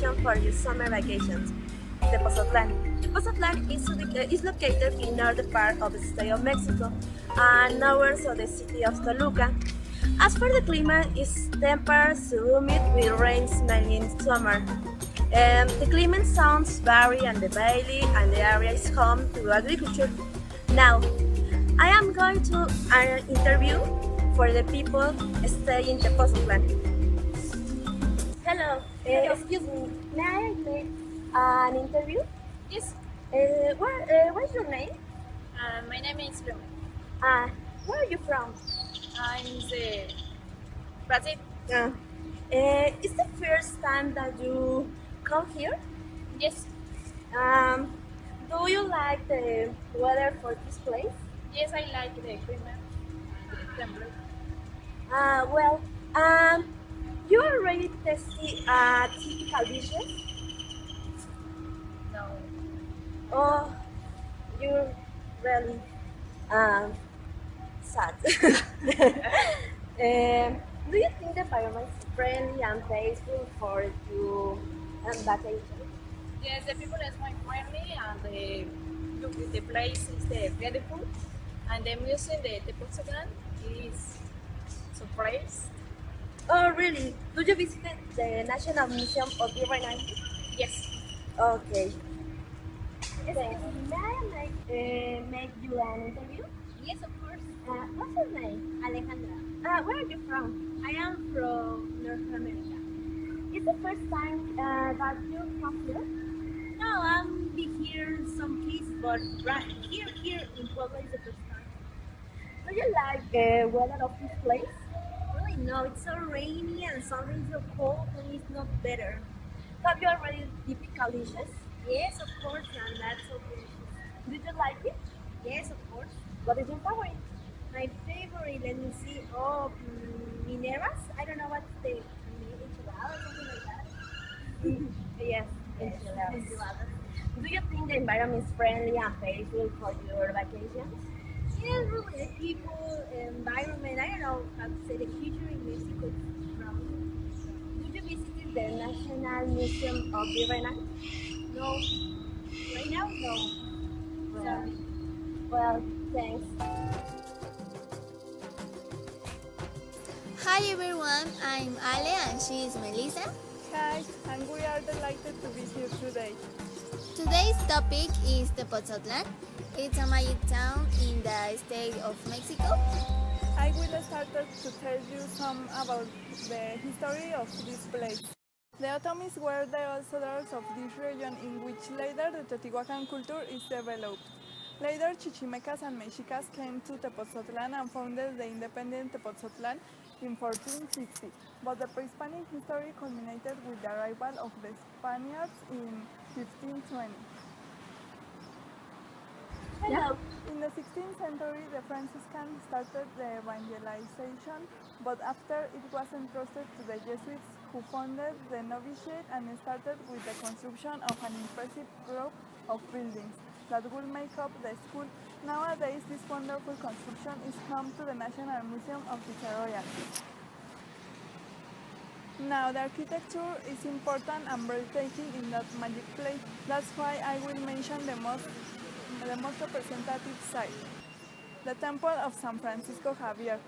destination for your summer vacations, Tepoztlán. Tepoztlán is located in northern part of the state of Mexico and north of the city of Toluca. As for the climate, it's temperate to humid with rains mainly in summer. The climate sounds vary and the valley and the area is home to agriculture. Now, I am going to an interview for the people staying in Tepoztlán. Hello, excuse me, may I make an interview? Yes, What's your name? my name is Lou. Uh, where are you from? I'm the Brazil. Uh, it's the first time that you come here. Yes, Um, do you like the weather for this place? yes, I like the climate and the temperature. Well, um, you already tasted typical dishes? No, Oh, you're really um, sad. Do you think the environment is friendly and peaceful for you and vacation? yes, the people is my friendly and the place is beautiful and the museum, the Portugal is surprised. Oh, really? Do you visit the National Museum of the Renai? Yes, Okay. Excuse me, may I make you an interview? yes, of course. What's your name? Alejandra, Where are you from? I am from North America. It's the first time that you come here? No, I'm be here in some cases, but right here in Puebla is the first time. Do you like the weather of this place? Really, no, it's so rainy and something so cold and it's not better. Have you already typical dishes? Yes, of course, and that's so delicious. Did you like it? Yes, of course. What is your favorite? My favorite, let me see, Mineras. I don't know what's the name, enchilada or something like that. Yes, Yes, enchiladas. enchiladas. Do you think the environment is friendly and peaceful for your vacations? Yes, really, the people, environment, I don't know how to say the future in Mexico is strong. Did you visit the National Museum of the Renai? No, right now, no. Well, Sorry. well, thanks. Hi everyone, I'm Ale and she is Melissa. Hi, and we are delighted to be here today. Today's topic is Tepoztlán. It's a magic town in the state of Mexico. I will start to tell you some about the history of this place. The Otomis were the old settlers of this region in which later the Teotihuacan culture is developed. Later, Chichimecas and Mexicas came to Tepoztlán and founded the independent Tepoztlán in 1460, but the pre-Hispanic history culminated with the arrival of the Spaniards in 1520. Hello. In the 16th century, the Franciscans started the evangelization, but after it was entrusted to the Jesuits, who founded the novitiate and started with the construction of an impressive group of buildings that will make up the school. Nowadays, this wonderful construction is home to the National Museum of Viceroyalty. Now, the architecture is important and breathtaking in that magic place. That's why I will mention the most representative site, the Temple of San Francisco Javier,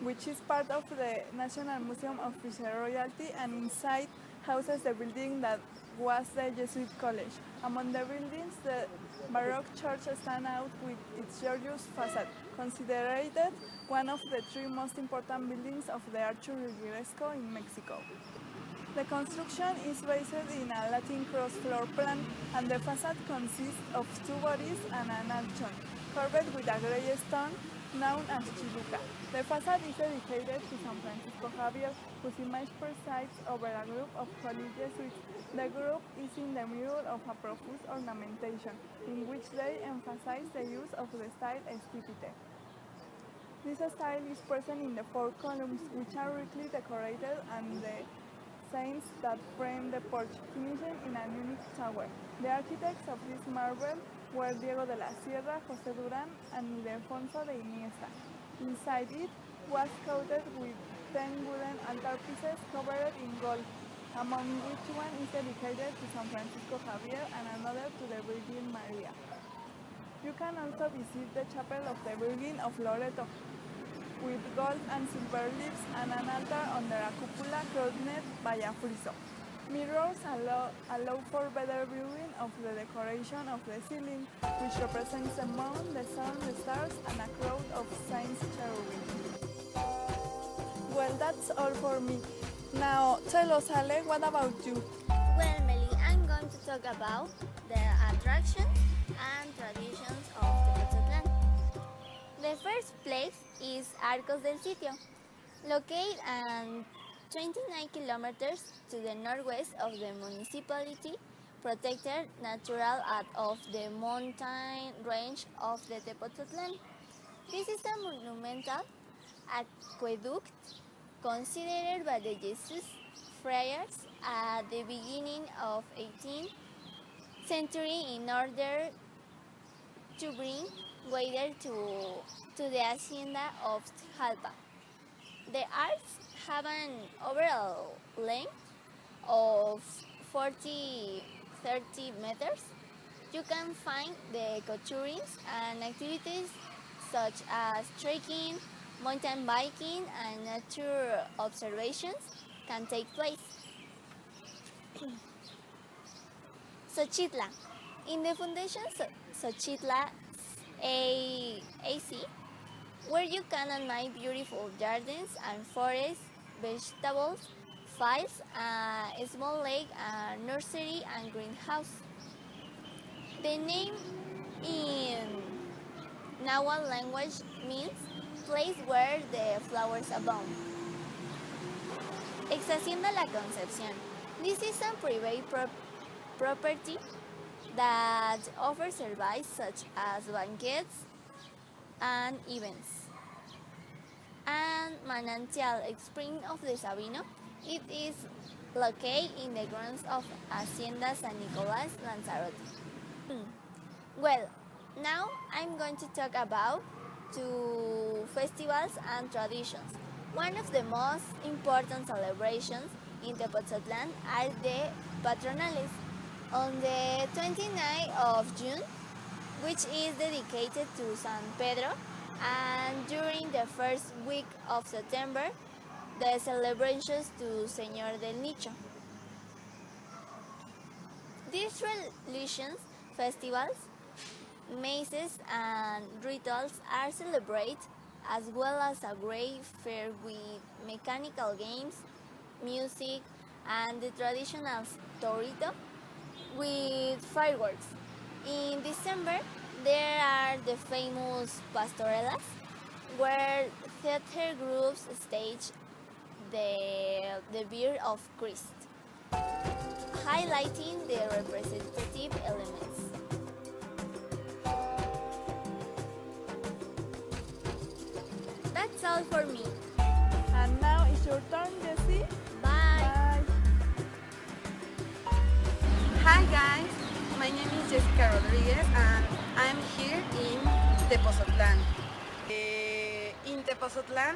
which is part of the National Museum of Viceroyalty, and inside houses the building that was the Jesuit College. Among the buildings, the Baroque church stands out with its gorgeous facade, considered one of the three most important buildings of the art Churrigueresco in Mexico. The construction is based in a Latin cross floor plan, and the facade consists of two bodies and an archon, covered with a gray stone known as chiluca. The facade is dedicated to San Francisco Javier, whose image presides over a group of holy Jesuits. The group is in the middle of a profuse ornamentation, in which they emphasize the use of the style estivite. This style is present in the four columns, which are richly decorated, and the saints that frame the porch, finishing in an unique tower. The architects of this marvel were Diego de la Sierra, José Durán, and Ildefonso de Iniesta. Inside it was coated with 10 wooden altar pieces covered in gold, among which one is dedicated to San Francisco Javier and another to the Virgin Maria. You can also visit the Chapel of the Virgin of Loreto, with gold and silver leaves and an altar under a cupola crowned by a friso. Mirrors allow for better viewing of the decoration of the ceiling, which represents the moon, the sun, the stars, and a crowd of saints cherubim. Well, that's all for me. Now, tell us, Ale, what about you? Well, Meli, I'm going to talk about the attractions and traditions of Tepoztlán. The first place is Arcos del Sitio, located at 29 kilometers to the northwest of the municipality, protected natural art of the mountain range of the Tepoztlán. This is a monumental aqueduct considered by the Jesus friars at the beginning of 18th century in order to bring water to the hacienda of Jalpa. The arcs have an overall length of 30 meters. You can find the ecotourists and activities such as trekking, mountain biking, and nature observations can take place. Xochitla. In the Foundation Xochitla AC, where you can admire beautiful gardens and forests, vegetables, fields, a small lake, a nursery, and greenhouse. The name in Nahuatl language means place where the flowers abound. Ex Hacienda La Concepción. This is a private property that offers services such as banquets and events. And Manantial Spring of the Sabino. It is located in the grounds of Hacienda San Nicolás Lanzarote. Well, now I'm going to talk about two festivals and traditions. One of the most important celebrations in Tepoztlán are the Patronales on the 29th of June, which is dedicated to San Pedro, and during the first week of September, the celebrations to Señor del Nicho. These religious festivals, mazes, and rituals are celebrated, as well as a great fair with mechanical games, music, and the traditional torito with fireworks. In December, there are the famous pastorelas, where theater groups stage the Birth of Christ, highlighting the representative elements. That's all for me. And now it's your turn, Jessie. Bye. Bye. Hi guys, my name is Jessica Rodriguez and I'm here in Tepoztlán. In Tepoztlán,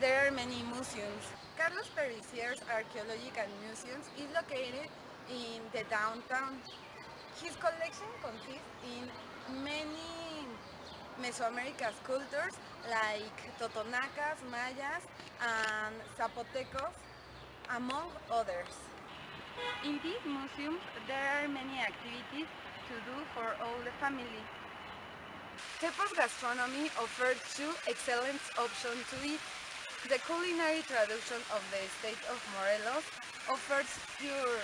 there are many museums. Carlos Pericier's Archaeological Museum is located in the downtown. His collection consists in many Mesoamerican cultures like Totonacas, Mayas, and Zapotecos, among others. In this museum, there are many activities to do for all the family. Tepos gastronomy offers two excellent options to eat. The culinary tradition of the state of Morelos offers your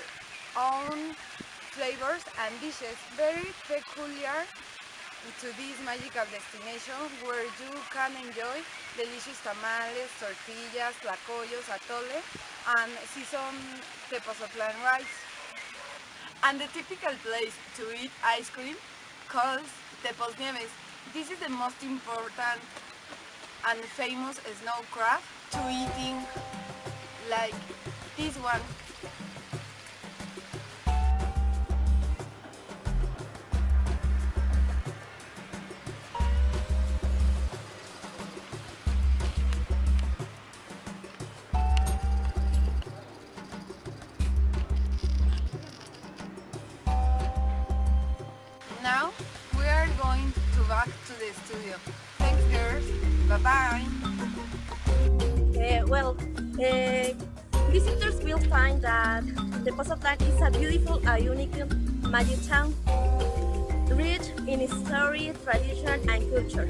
own flavors and dishes very peculiar to this magical destination, where you can enjoy delicious tamales, tortillas, tlacoyos, atole, and seasoned Tepoztlán rice. And the typical place to eat ice cream called Tepos Nieves. This is the most important and famous snow crab to eating, like this one. now we are going to back to the studio. Thanks, girls. Bye-bye. Visitors will find that the Pozotlan is a beautiful and unique magic town, rich in history, tradition, and culture.